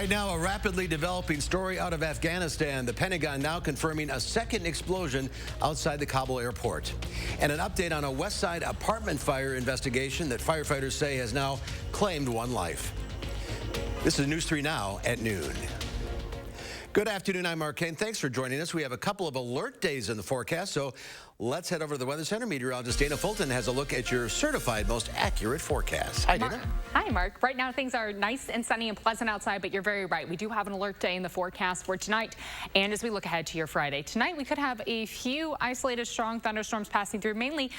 Right now, a rapidly developing story out of Afghanistan. The Pentagon now confirming a second explosion outside the Kabul airport. And an update on a West Side apartment fire investigation that firefighters say has now claimed one life. This is News 3 Now at noon. Good afternoon, I'm Mark Kane. Thanks for joining us. We have a couple of alert days in the forecast, so let's head over to the Weather Center. Meteorologist Dana Fulton has a look at your certified most accurate forecast. Hi, Dana. Hi, Mark. Right now, things are nice and sunny and pleasant outside, but you're very right. We do have an alert day in the forecast for tonight, and as we look ahead to your Friday. Tonight, we could have a few isolated strong thunderstorms passing through, mainly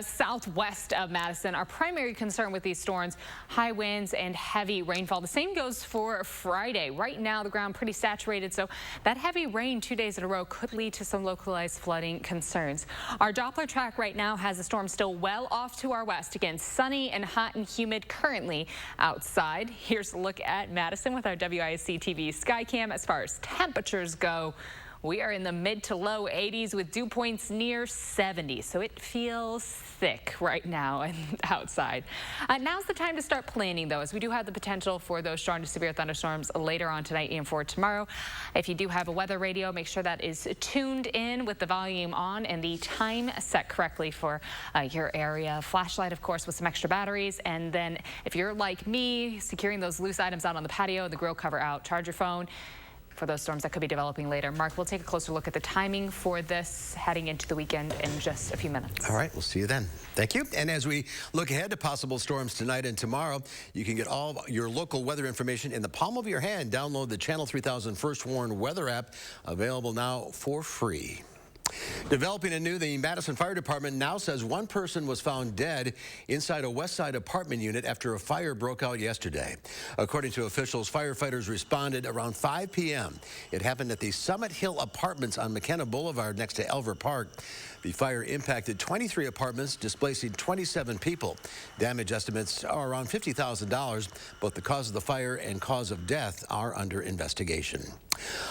southwest of Madison. Our primary concern with these storms, high winds and heavy rainfall. The same goes for Friday. Right now, the ground pretty saturated, so that heavy rain 2 days in a row could lead to some localized flooding concerns. Our Doppler track right now has the storm still well off to our west. Again, sunny and hot and humid currently outside. Here's a look at Madison with our WISC-TV Skycam. As far as temperatures go, we are in the mid to low 80s with dew points near 70, so it feels thick right now and outside. Now's the time to start planning, though, as we do have the potential for those strong to severe thunderstorms later on tonight and for tomorrow. If you do have a weather radio, make sure that is tuned in with the volume on and the time set correctly for your area. Flashlight, of course, with some extra batteries. And then if you're like me, securing those loose items out on the patio, the grill cover out, charge your phone for those storms that could be developing later. Mark, we'll take a closer look at the timing for this heading into the weekend in just a few minutes. All right, we'll see you then. Thank you. And as we look ahead to possible storms tonight and tomorrow, you can get all your local weather information in the palm of your hand. Download the Channel 3000 First Warn Weather app, available now for free. Developing anew, the Madison Fire Department now says one person was found dead inside a West Side apartment unit after a fire broke out yesterday. According to officials, firefighters responded around 5 p.m. It happened at the Summit Hill Apartments on McKenna Boulevard next to Elver Park. The fire impacted 23 apartments, displacing 27 people. Damage estimates are around $50,000. Both the cause of the fire and cause of death are under investigation.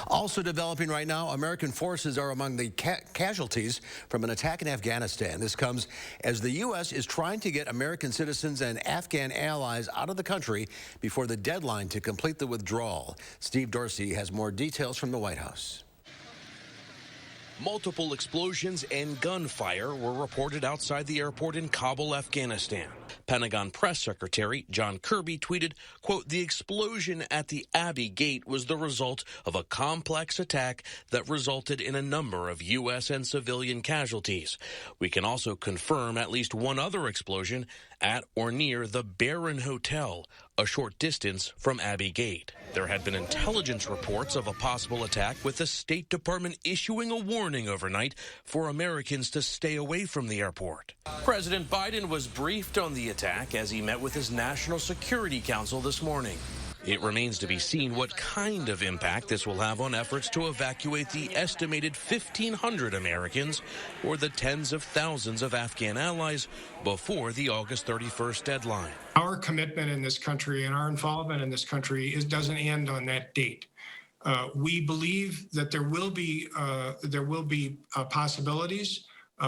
Also developing right now, American forces are among the casualties from an attack in Afghanistan. This comes as the U.S. is trying to get American citizens and Afghan allies out of the country before the deadline to complete the withdrawal. Steve Dorsey has more details from the White House. Multiple explosions and gunfire were reported outside the airport in Kabul, Afghanistan. Pentagon Press Secretary John Kirby tweeted, quote, "The explosion at the Abbey Gate was the result of a complex attack that resulted in a number of U.S. and civilian casualties. We can also confirm at least one other explosion at or near the Barron Hotel, a short distance from Abbey Gate." There had been intelligence reports of a possible attack, with the State Department issuing a warning overnight for Americans to stay away from the airport. President Biden was briefed on the attack as he met with his National Security Council this morning. It remains to be seen what kind of impact this will have on efforts to evacuate the estimated 1,500 Americans or the tens of thousands of Afghan allies before the August 31st deadline. Our commitment in this country and our involvement in this country doesn't end on that date. We believe that there will be possibilities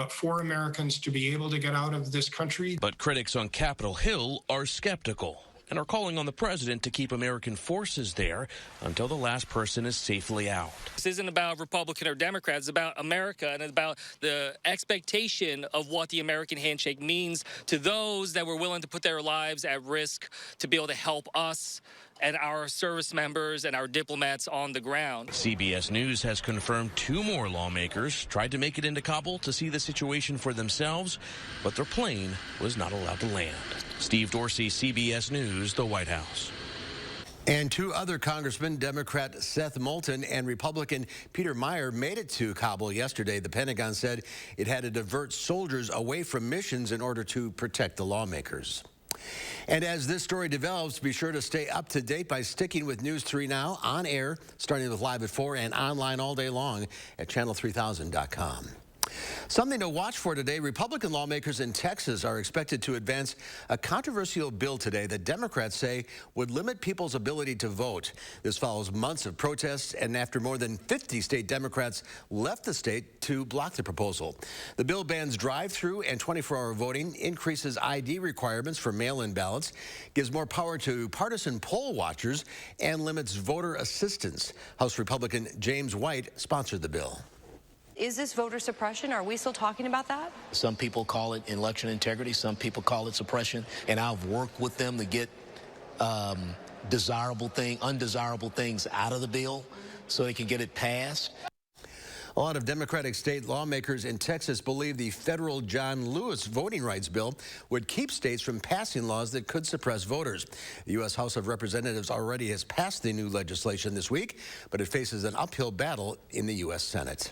for Americans to be able to get out of this country. But critics on Capitol Hill are skeptical and are calling on the president to keep American forces there until the last person is safely out. This isn't about Republican or Democrats. It's about America, and it's about the expectation of what the American handshake means to those that were willing to put their lives at risk to be able to help us and our service members and our diplomats on the ground. CBS News has confirmed 2 more lawmakers tried to make it into Kabul to see the situation for themselves, but their plane was not allowed to land. Steve Dorsey, CBS News, the White House. And 2 other congressmen, Democrat Seth Moulton and Republican Peter Meijer, made it to Kabul yesterday. The Pentagon said it had to divert soldiers away from missions in order to protect the lawmakers. And as this story develops, be sure to stay up to date by sticking with News 3 Now on air, starting with Live at 4 and online all day long at channel3000.com. Something to watch for today. Republican lawmakers in Texas are expected to advance a controversial bill today that Democrats say would limit people's ability to vote. This follows months of protests and after more than 50 state Democrats left the state to block the proposal. The bill bans drive-through and 24-hour voting, increases ID requirements for mail-in ballots, gives more power to partisan poll watchers, and limits voter assistance. House Republican James White sponsored the bill. Is this voter suppression? Are we still talking about that? Some people call it election integrity. Some people call it suppression. And I've worked with them to get undesirable things out of the bill so they can get it passed. A lot of Democratic state lawmakers in Texas believe the federal John Lewis voting rights bill would keep states from passing laws that could suppress voters. The U.S. House of Representatives already has passed the new legislation this week, but it faces an uphill battle in the U.S. Senate.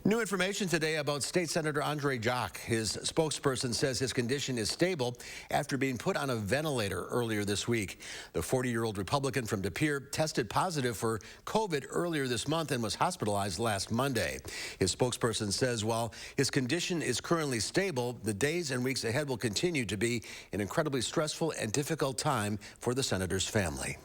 New information today about State Senator Andre Jacques. His spokesperson says his condition is stable after being put on a ventilator earlier this week. The 40-year-old Republican from De Pere tested positive for COVID earlier this month and was hospitalized last Monday. His spokesperson says while his condition is currently stable, the days and weeks ahead will continue to be an incredibly stressful and difficult time for the senator's family.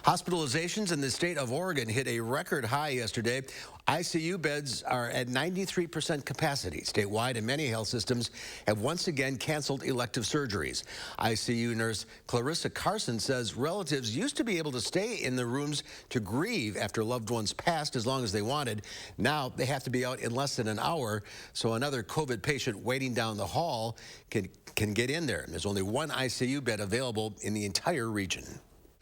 Hospitalizations in the state of Oregon hit a record high yesterday. ICU beds are at 93% capacity statewide, and many health systems have once again canceled elective surgeries. ICU nurse Clarissa Carson says relatives used to be able to stay in the rooms to grieve after loved ones passed as long as they wanted. Now they have to be out in less than an hour, so another COVID patient waiting down the hall can get in there. There's only one ICU bed available in the entire region.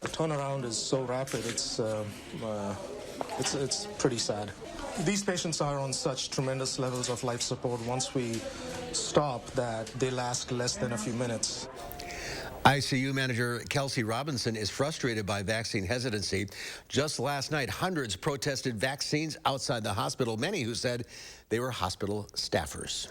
The turnaround is so rapid, it's pretty sad. These patients are on such tremendous levels of life support once we stop that they last less than a few minutes. ICU manager Kelsey Robinson is frustrated by vaccine hesitancy. Just last night, hundreds protested vaccines outside the hospital, many who said they were hospital staffers.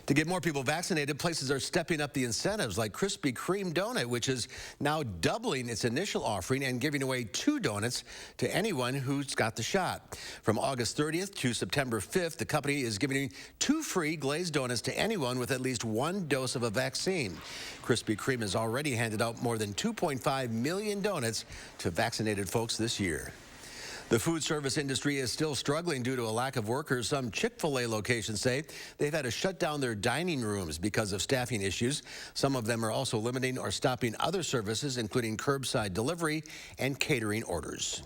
To get more people vaccinated, places are stepping up the incentives like Krispy Kreme Donut, which is now doubling its initial offering and giving away 2 donuts to anyone who's got the shot. From August 30th to September 5th, the company is giving 2 free glazed donuts to anyone with at least 1 dose of a vaccine. Krispy Kreme has already handed out more than 2.5 million donuts to vaccinated folks this year. The food service industry is still struggling due to a lack of workers. Some Chick-fil-A locations say they've had to shut down their dining rooms because of staffing issues. Some of them are also limiting or stopping other services, including curbside delivery and catering orders.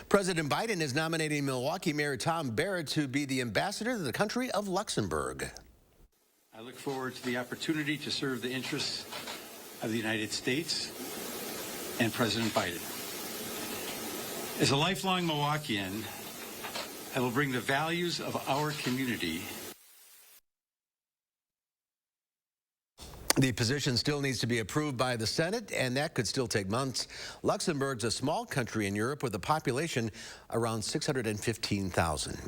President Biden is nominating Milwaukee Mayor Tom Barrett to be the ambassador to the country of Luxembourg. I look forward to the opportunity to serve the interests of the United States and President Biden. As a lifelong Milwaukeean, I will bring the values of our community. The position still needs to be approved by the Senate, and that could still take months. Luxembourg's a small country in Europe with a population around 615,000.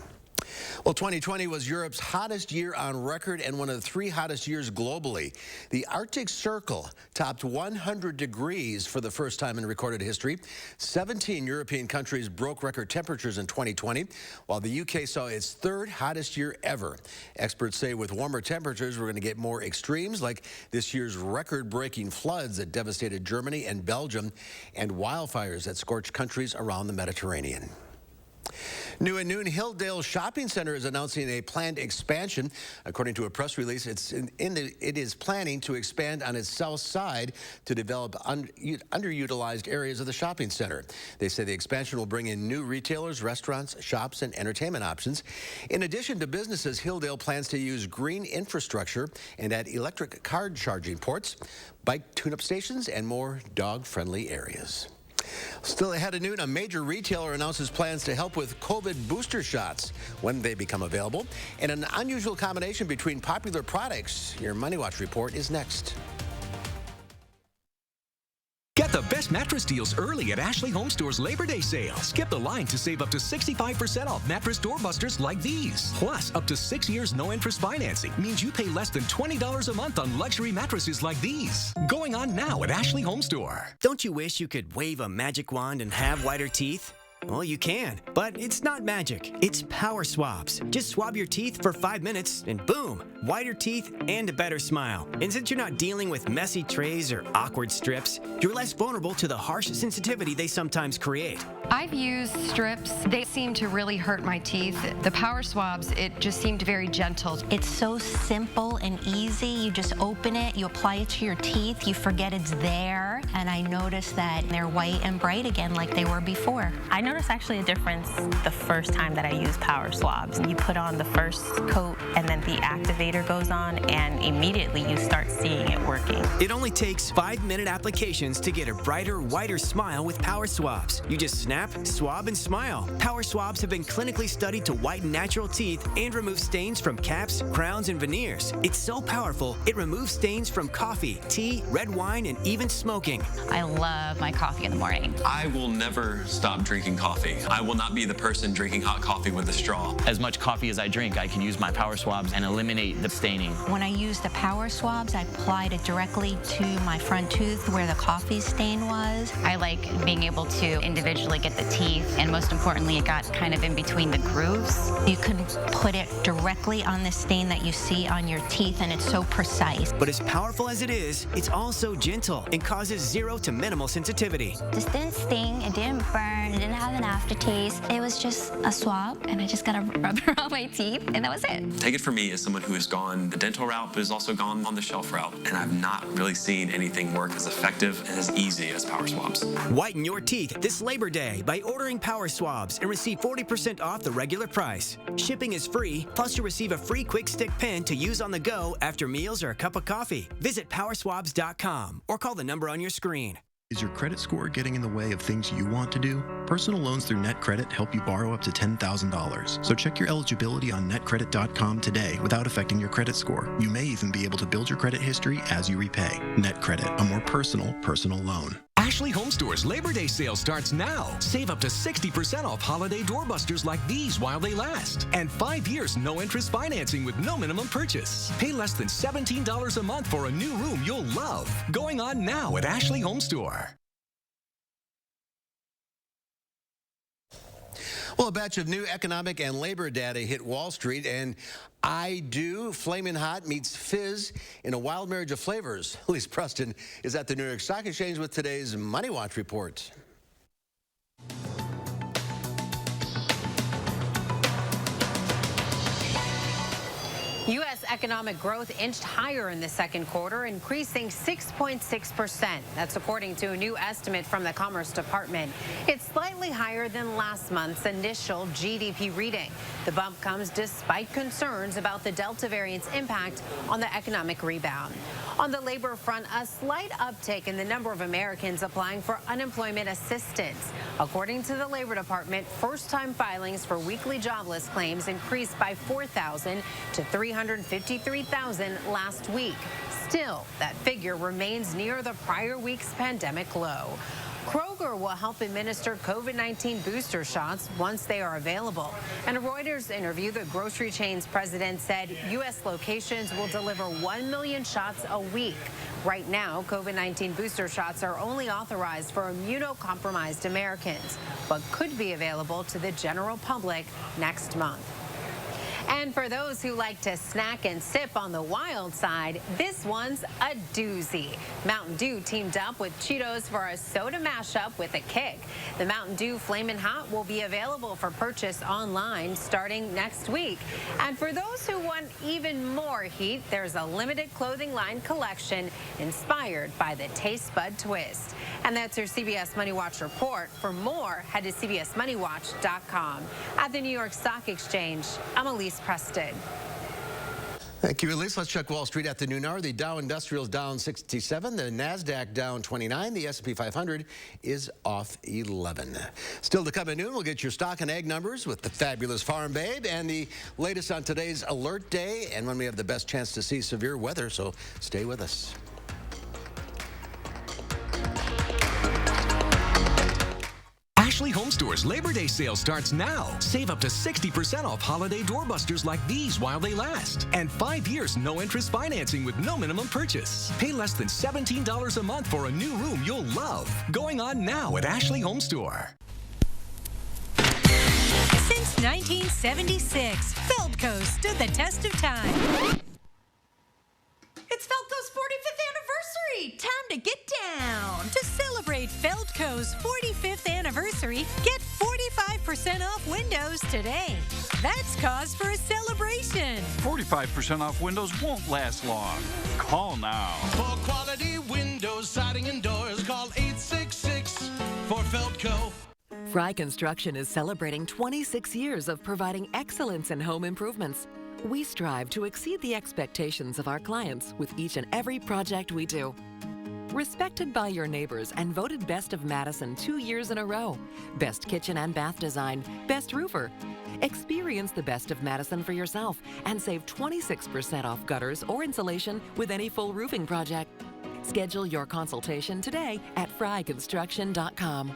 Well, 2020 was Europe's hottest year on record and one of the 3 hottest years globally. The Arctic Circle topped 100 degrees for the first time in recorded history. 17 European countries broke record temperatures in 2020, while the UK saw its 3rd hottest year ever. Experts say with warmer temperatures, we're going to get more extremes like this year's record-breaking floods that devastated Germany and Belgium and wildfires that scorched countries around the Mediterranean. New at noon, Hilldale Shopping Center is announcing a planned expansion. According to a press release, it is planning to expand on its south side to develop underutilized areas of the shopping center. They say the expansion will bring in new retailers, restaurants, shops, and entertainment options. In addition to businesses, Hilldale plans to use green infrastructure and add electric card charging ports, bike tune-up stations, and more dog-friendly areas. Still ahead of noon, a major retailer announces plans to help with COVID booster shots when they become available, and an unusual combination between popular products. Your Money Watch report is next. Get the best mattress deals early at Ashley Home Store's Labor Day sale. Skip the line to save up to 65% off mattress doorbusters like these. Plus, up to 6 years no-interest financing means you pay less than $20 a month on luxury mattresses like these. Going on now at Ashley Home Store. Don't you wish you could wave a magic wand and have whiter teeth? Well, you can, but it's not magic. It's power swabs. Just swab your teeth for 5 minutes and boom, whiter teeth and a better smile. And since you're not dealing with messy trays or awkward strips, you're less vulnerable to the harsh sensitivity they sometimes create. I've used strips. They seem to really hurt my teeth. The power swabs, it just seemed very gentle. It's so simple and easy. You just open it, you apply it to your teeth, you forget it's there, and I noticed that they're white and bright again like they were before. I noticed actually a difference the first time that I used power swabs. You put on the first coat and then the activator goes on and immediately you start seeing it working. It only takes 5-minute applications to get a brighter, whiter smile with power swabs. You just snap, swab, and smile. Power swabs have been clinically studied to whiten natural teeth and remove stains from caps, crowns, and veneers. It's so powerful, it removes stains from coffee, tea, red wine, and even smoking. I love my coffee in the morning. I will never stop drinking coffee. I will not be the person drinking hot coffee with a straw. As much coffee as I drink, I can use my power swabs and eliminate the staining. When I use the power swabs, I applied it directly to my front tooth where the coffee stain was. I like being able to individually get the teeth, and most importantly, it got kind of in between the grooves. You can put it directly on the stain that you see on your teeth, and it's so precise. But as powerful as it is, it's also gentle and causes 0 to minimal sensitivity. This didn't sting, it didn't burn, it didn't have an aftertaste. It was just a swab, and I just got a rubber on my teeth, and that was it. Take it from me as someone who has gone the dental route, but has also gone on the shelf route, and I've not really seen anything work as effective and as easy as power swabs. Whiten your teeth this Labor Day by ordering power swabs and receive 40% off the regular price. Shipping is free, plus you'll receive a free quick stick pen to use on the go after meals or a cup of coffee. Visit powerswabs.com or call the number on your screen. Is your credit score getting in the way of things you want to do? Personal loans through NetCredit help you borrow up to $10,000. So check your eligibility on netcredit.com today without affecting your credit score. You may even be able to build your credit history as you repay. NetCredit, a more personal loan. Ashley Home Store's Labor Day sale starts now. Save up to 60% off holiday doorbusters like these while they last. And 5 years no-interest financing with no minimum purchase. Pay less than $17 a month for a new room you'll love. Going on now at Ashley Home Store. Well, a batch of new economic and labor data hit Wall Street, and I Do Flamin' Hot meets Fizz in a wild marriage of flavors. Elise Preston is at the New York Stock Exchange with today's Money Watch report. U.S. economic growth inched higher in the second quarter, increasing 6.6%. That's according to a new estimate from the Commerce Department. It's slightly higher than last month's initial GDP reading. The bump comes despite concerns about the Delta variant's impact on the economic rebound. On the labor front, a slight uptick in the number of Americans applying for unemployment assistance. According to the Labor Department, first-time filings for weekly jobless claims increased by 4,000 to 353,000 last week. Still, that figure remains near the prior week's pandemic low. Kroger will help administer COVID-19 booster shots once they are available. In a Reuters interview, the grocery chain's president said U.S. locations will deliver 1 million shots a week. Right now, COVID-19 booster shots are only authorized for immunocompromised Americans, but could be available to the general public next month. And for those who like to snack and sip on the wild side, this one's a doozy. Mountain Dew teamed up with Cheetos for a soda mashup with a kick. The Mountain Dew Flamin' Hot will be available for purchase online starting next week. And for those who want even more heat, there's a limited clothing line collection inspired by the Taste Bud Twist. And that's your CBS Money Watch report. For more, head to cbsmoneywatch.com. At the New York Stock Exchange, I'm Elise Preston. Thank you, Elise. Let's check Wall Street at the noon hour. The Dow Industrial's down 67. The NASDAQ down 29. The S&P 500 is off 11. Still to come at noon, we'll get your stock and egg numbers with the fabulous Farm Babe and the latest on today's alert day and when we have the best chance to see severe weather, so stay with us. Ashley Home Store's Labor Day sale starts now. Save up to 60% off holiday doorbusters like these while they last. And 5 years no-interest financing with no minimum purchase. Pay less than $17 a month for a new room you'll love. Going on now at Ashley Home Store. Since 1976, Feldco stood the test of time. It's Feldco's 45th anniversary! Time to get down! To celebrate Feldco's 45th anniversary, get 45% off windows today. That's cause for a celebration. 45% off windows won't last long. Call now. For quality windows, siding, and doors, call 866 for Feldco. Fry Construction is celebrating 26 years of providing excellence in home improvements. We strive to exceed the expectations of our clients with each and every project we do. Respected by your neighbors and voted Best of Madison 2 years in a row. Best kitchen and bath design, best roofer. Experience the Best of Madison for yourself and save 26% off gutters or insulation with any full roofing project. Schedule your consultation today at fryconstruction.com.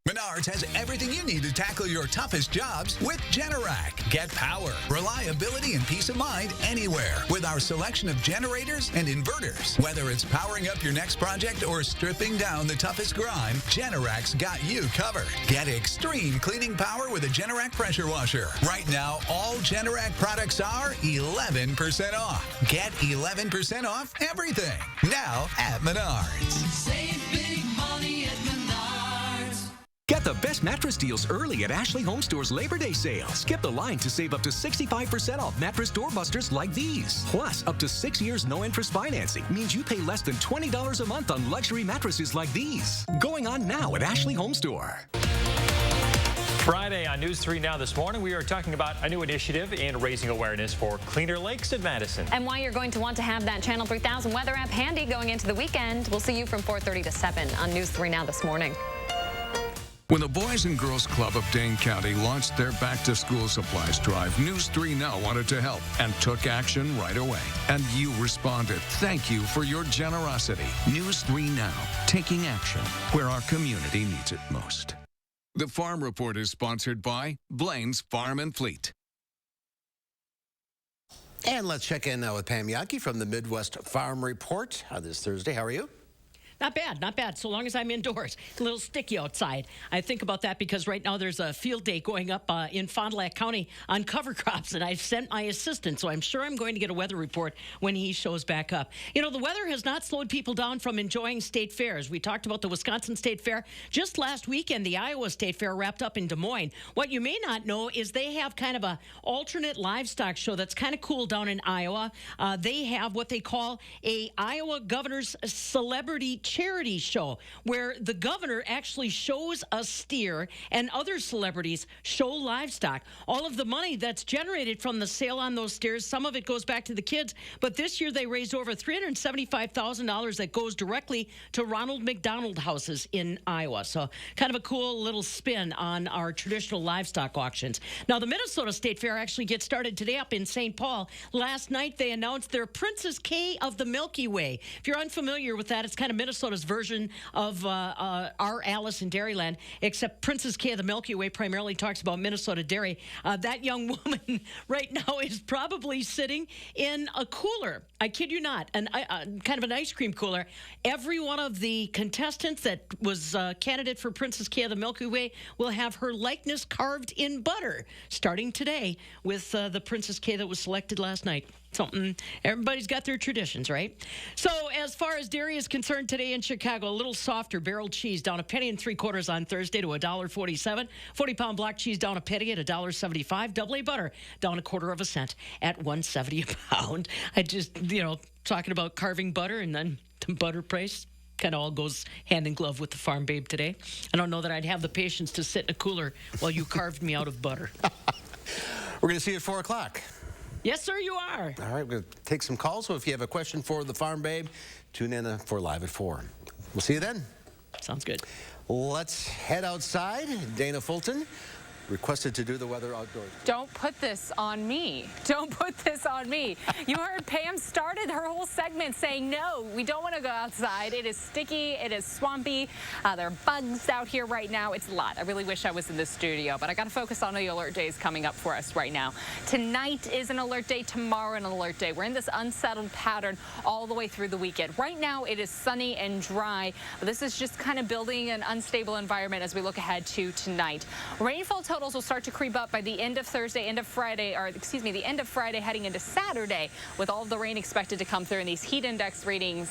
Menards has everything you need to tackle your toughest jobs with Generac. Get power, reliability, and peace of mind anywhere with our selection of generators and inverters. Whether it's powering up your next project or stripping down the toughest grime, Generac's got you covered. Get extreme cleaning power with a Generac pressure washer. Right now, all Generac products are 11% off. Get 11% off everything now at Menards. Save big money at Menards. Get the best mattress deals early at Ashley Home Store's Labor Day sale. Skip the line to save up to 65% off mattress doorbusters like these. Plus, up to 6 years no-interest financing means you pay less than $20 a month on luxury mattresses like these. Going on now at Ashley Home Store. Friday on News 3 Now this morning, we are talking about a new initiative in raising awareness for cleaner lakes in Madison. And why you're going to want to have that Channel 3000 weather app handy going into the weekend. We'll see you from 4:30 to 7 on News 3 Now this morning. When the Boys and Girls Club of Dane County launched their back-to-school supplies drive, News 3 Now wanted to help and took action right away. And you responded. Thank you for your generosity. News 3 Now, taking action where our community needs it most. The Farm Report is sponsored by Blaine's Farm and Fleet. And let's check in now with Pam Yankee from the Midwest Farm Report this Thursday. How are you? Not bad, not bad, so long as I'm indoors. A little sticky outside. I think about that because right now there's a field day going up in Fond du Lac County on cover crops, and I've sent my assistant, so I'm sure I'm going to get a weather report when he shows back up. You know, the weather has not slowed people down from enjoying state fairs. We talked about the Wisconsin State Fair. Just last weekend, the Iowa State Fair wrapped up in Des Moines. What you may not know is they have kind of a alternate livestock show that's kind of cool down in Iowa. They have what they call a Iowa Governor's Celebrity Charity show, where the governor actually shows a steer and other celebrities show livestock. All of the money that's generated from the sale on those steers, some of it goes back to the kids, but this year they raised over $375,000 that goes directly to Ronald McDonald houses in Iowa. So kind of a cool little spin on our traditional livestock auctions. Now, the Minnesota State Fair actually gets started today up in St. Paul. Last night they announced their Princess K of the Milky Way. If you're unfamiliar with that, it's kind of Minnesota's version of our Alice in Dairyland, except Princess K of the Milky Way primarily talks about Minnesota dairy. That young woman right now is probably sitting in a cooler. I kid you not, kind of an ice cream cooler. Every one of the contestants that was a candidate for Princess K of the Milky Way will have her likeness carved in butter starting today with the Princess K that was selected last night. Something, everybody's got their traditions, right? So as far as dairy is concerned today in Chicago, a little softer barrel cheese down $1.75 on Thursday to $1.47. 40-pound block cheese down a penny at $1.75. Double A butter down 1/4 cent at $1.70 a pound. I just, talking about carving butter and then the butter price kind of all goes hand in glove with the farm babe today. I don't know that I'd have the patience to sit in a cooler while you carved me out of butter. We're going to see you at 4 o'clock. Yes, sir, you are. All right, we're going to take some calls. So if you have a question for the Farm Babe, tune in for Live at 4. We'll see you then. Sounds good. Let's head outside. Dana Fulton requested to do the weather outdoors. Don't put this on me. Don't put this on me. You heard Pam started her whole segment saying, no, we don't want to go outside. It is sticky. It is swampy. There are bugs out here right now. It's a lot. I really wish I was in the studio, but I got to focus on the alert days coming up for us right now. Tonight is an alert day. Tomorrow an alert day. We're in this unsettled pattern all the way through the weekend. Right now it is sunny and dry. But this is just kind of building an unstable environment as we look ahead to tonight. Rainfall totals totals will start to creep up by the end of Thursday, the end of Friday heading into Saturday, with all of the rain expected to come through, and these heat index readings.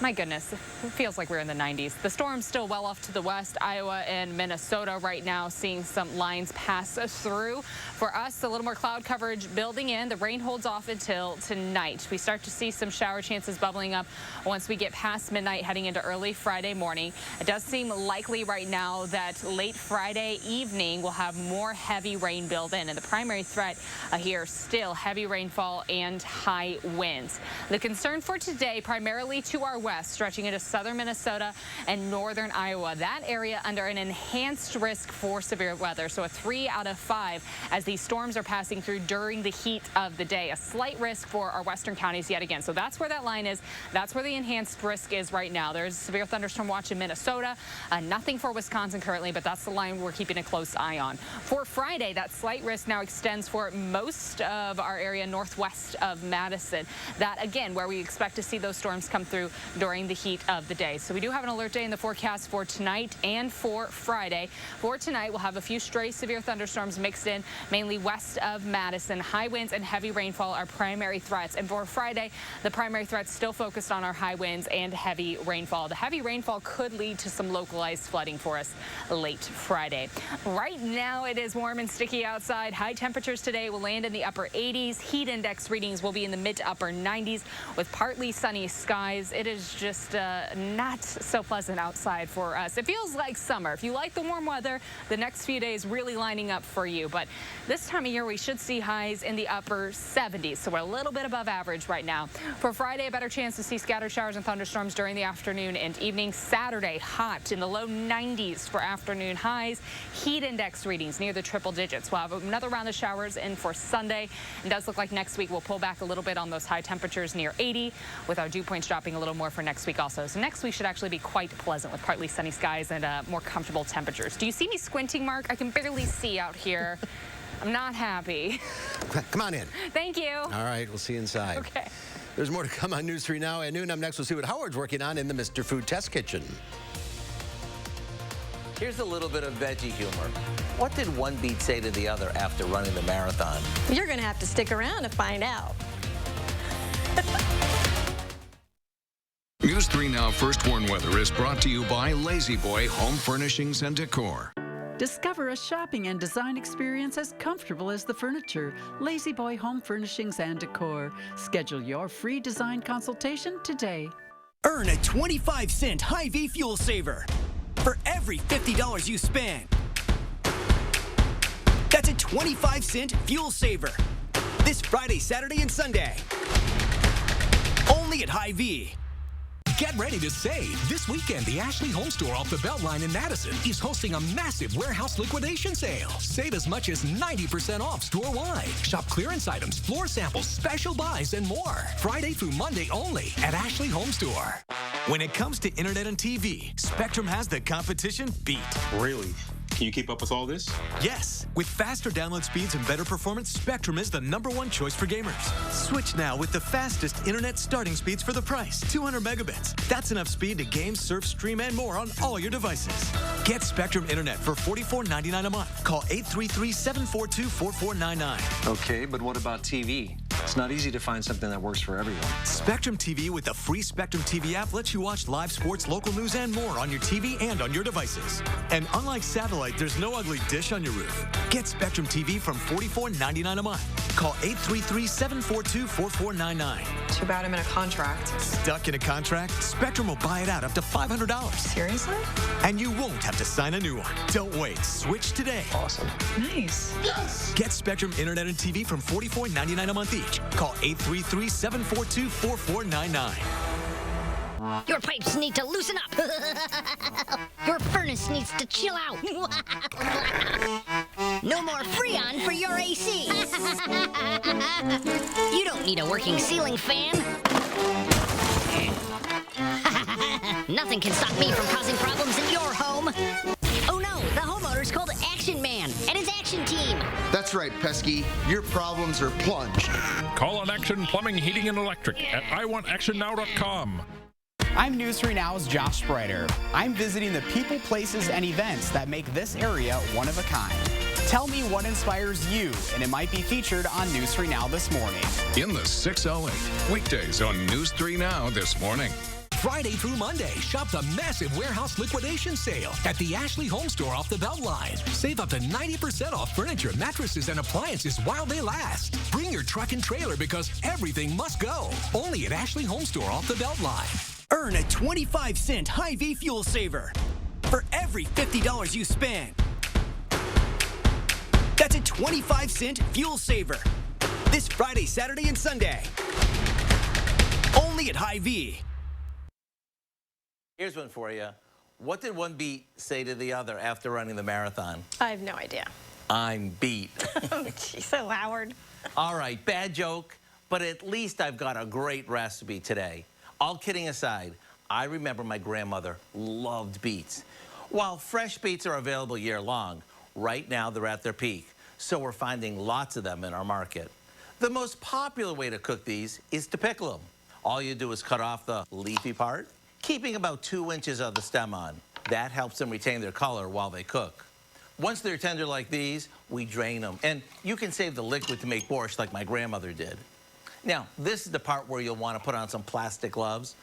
My goodness, it feels like we're in the 90s. The storm's still well off to the west, Iowa and Minnesota right now, seeing some lines pass through. For us, a little more cloud coverage building in. The rain holds off until tonight. We start to see some shower chances bubbling up once we get past midnight heading into early Friday morning. It does seem likely right now that late Friday evening we'll have more heavy rain build in, and the primary threat here still heavy rainfall and high winds. The concern for today primarily to our west, stretching into southern Minnesota and northern Iowa. That area under an enhanced risk for severe weather, so a 3 out of 5 as these storms are passing through during the heat of the day. A slight risk for our western counties yet again. So that's where that line is. That's where the enhanced risk is right now. There's a severe thunderstorm watch in Minnesota. Nothing for Wisconsin currently, but that's the line we're keeping a close eye on. For Friday, that slight risk now extends for most of our area northwest of Madison. That, again, where we expect to see those storms come through during the heat of the day. So we do have an alert day in the forecast for tonight and for Friday. For tonight, we'll have a few stray severe thunderstorms mixed in, mainly west of Madison. High winds and heavy rainfall are primary threats. And for Friday, the primary threats still focused on our high winds and heavy rainfall. The heavy rainfall could lead to some localized flooding for us late Friday. Right now, it is warm and sticky outside. High temperatures today will land in the upper 80s. Heat index readings will be in the mid to upper 90s with partly sunny skies. It is just not so pleasant outside for us. It feels like summer. If you like the warm weather, the next few days really lining up for you. But this time of year, we should see highs in the upper 70s, so we're a little bit above average right now. For Friday, a better chance to see scattered showers and thunderstorms during the afternoon and evening. Saturday, hot in the low 90s for afternoon highs. Heat index readings near the triple digits. We'll have another round of showers in for Sunday. It does look like next week we'll pull back a little bit on those high temperatures near 80, with our dew points dropping a little more for next week also. So next week should actually be quite pleasant with partly sunny skies and more comfortable temperatures. Do you see me squinting, Mark? I can barely see out here. I'm not happy. Come on in. Thank you. All right, we'll see you inside. Okay. There's more to come on News 3 Now at noon. Up next, we'll see what Howard's working on in the Mr. Food Test Kitchen. Here's a little bit of veggie humor. What did one beet say to the other after running the marathon? You're going to have to stick around to find out. News 3 Now First Warn Weather is brought to you by Lazy Boy Home Furnishings and Decor. Discover a shopping and design experience as comfortable as the furniture. Lazy Boy Home Furnishings and Decor. Schedule your free design consultation today. Earn a 25-cent Hyvee fuel saver for every $50 you spend. That's a 25-cent fuel saver this Friday, Saturday, and Sunday. Only at Hyvee. Get ready to save. This weekend, the Ashley Home Store off the Beltline in Madison is hosting a massive warehouse liquidation sale. Save as much as 90% off store-wide. Shop clearance items, floor samples, special buys, and more. Friday through Monday only at Ashley Home Store. When it comes to internet and TV, Spectrum has the competition beat. Really? Can you keep up with all this? Yes. With faster download speeds and better performance, Spectrum is the #1 choice for gamers. Switch now with the fastest internet starting speeds for the price. 200 megabits. That's enough speed to game, surf, stream, and more on all your devices. Get Spectrum Internet for $44.99 a month. Call 833-742-4499. Okay, but what about TV? It's not easy to find something that works for everyone. Spectrum TV with the free Spectrum TV app lets you watch live sports, local news, and more on your TV and on your devices. And unlike satellite, there's no ugly dish on your roof. Get Spectrum TV from $44.99 a month. Call 833-742-4499. Too bad I'm in a contract. Stuck in a contract? Spectrum will buy it out up to $500. Seriously? And you won't have to sign a new one. Don't wait. Switch today. Awesome. Nice. Yes! Get Spectrum Internet and TV from $44.99 a month each. Call 833-742-4499. Your pipes need to loosen up. Your furnace needs to chill out. No more Freon for your AC. You don't need a working ceiling fan. Nothing can stop me from causing problems in your home. Oh no, the homeowner's called Action Man and his action team. That's right, Pesky. Your problems are plunged. Call on Action Plumbing, Heating, and Electric at iwantactionnow.com. I'm News 3 Now's Josh Spreiter. I'm visiting the people, places, and events that make this area one of a kind. Tell me what inspires you, and it might be featured on News 3 Now this morning. In the 608, weekdays on News 3 Now this morning. Friday through Monday, shop the massive warehouse liquidation sale at the Ashley Home Store off the Beltline. Save up to 90% off furniture, mattresses, and appliances while they last. Bring your truck and trailer because everything must go. Only at Ashley Home Store off the Beltline. Earn a 25-cent Hyvee fuel saver for every $50 you spend. That's a 25-cent fuel saver. This Friday, Saturday, and Sunday. Only at Hyvee. Here's one for you. What did one beat say to the other after running the marathon? I have no idea. I'm beat. Oh, geez, so Howard. All right, bad joke, but at least I've got a great recipe today. All kidding aside, I remember my grandmother loved beets. While fresh beets are available year-long, right now they're at their peak, so we're finding lots of them in our market. The most popular way to cook these is to pickle them. All you do is cut off the leafy part, keeping about 2 inches of the stem on. That helps them retain their color while they cook. Once they're tender like these, we drain them. And you can save the liquid to make borscht like my grandmother did. Now, this is the part where you'll want to put on some plastic gloves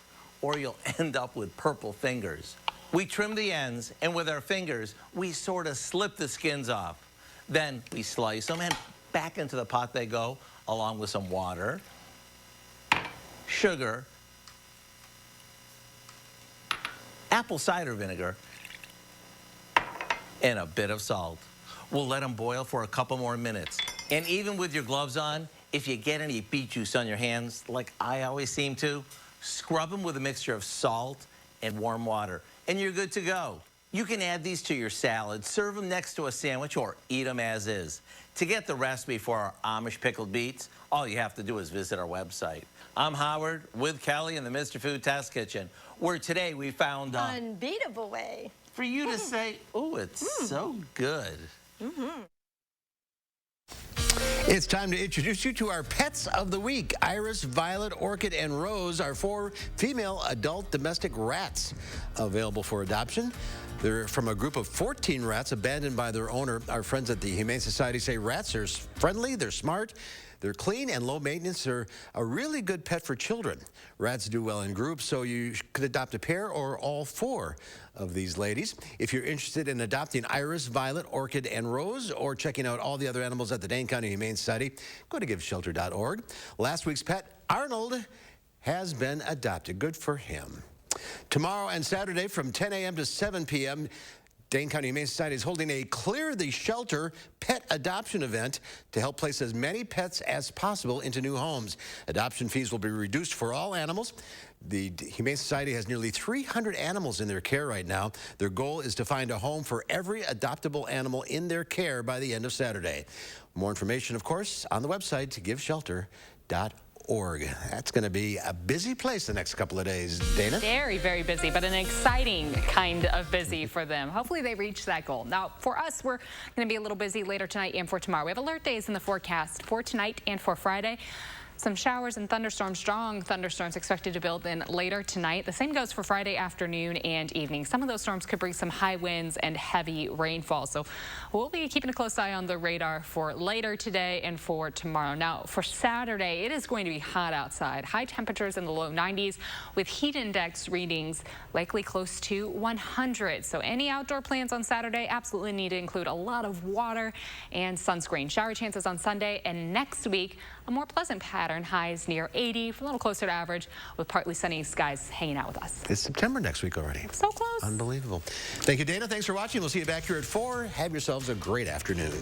or you'll end up with purple fingers. We trim the ends, and with our fingers, we sort of slip the skins off. Then we slice them, and back into the pot they go, along with some water, sugar, apple cider vinegar, and a bit of salt. We'll let them boil for a couple more minutes. And even with your gloves on, if you get any beet juice on your hands, like I always seem to, scrub them with a mixture of salt and warm water, and you're good to go. You can add these to your salad, serve them next to a sandwich, or eat them as is. To get the recipe for our Amish pickled beets, all you have to do is visit our website. I'm Howard with Kelly in the Mr. Food Test Kitchen, where today we found Unbeatable way. for you to say, oh, it's so good. It's time to introduce you to our pets of the week. Iris, Violet, Orchid, and Rose are 4 female adult domestic rats available for adoption. They're from a group of 14 rats abandoned by their owner. Our friends at the Humane Society say rats are friendly, they're smart, they're clean and low maintenance. They're a really good pet for children. Rats do well in groups, so you could adopt a pair or all 4 of these ladies. If you're interested in adopting Iris, Violet, Orchid, and Rose, or checking out all the other animals at the Dane County Humane Society, go to giveshelter.org. Last week's pet, Arnold, has been adopted. Good for him. Tomorrow and Saturday from 10 a.m. to 7 p.m., Dane County Humane Society is holding a Clear the Shelter pet adoption event to help place as many pets as possible into new homes. Adoption fees will be reduced for all animals. The Humane Society has nearly 300 animals in their care right now. Their goal is to find a home for every adoptable animal in their care by the end of Saturday. More information, of course, on the website giveshelter.org. That's going to be a busy place the next couple of days, Dana. Very, very busy, but an exciting kind of busy for them. Hopefully they reach that goal. Now, for us, we're going to be a little busy later tonight and for tomorrow. We have alert days in the forecast for tonight and for Friday. Some showers and thunderstorms, strong thunderstorms expected to build in later tonight. The same goes for Friday afternoon and evening. Some of those storms could bring some high winds and heavy rainfall. So we'll be keeping a close eye on the radar for later today and for tomorrow. Now, for Saturday, it is going to be hot outside. High temperatures in the low 90s with heat index readings likely close to 100. So any outdoor plans on Saturday absolutely need to include a lot of water and sunscreen. Shower chances on Sunday, and next week, a more pleasant pattern. Highs near 80, a little closer to average, with partly sunny skies hanging out with us. It's September next week already. So close. Unbelievable. Thank you, Dana. Thanks for watching. We'll see you back here at 4. Have yourselves a great afternoon.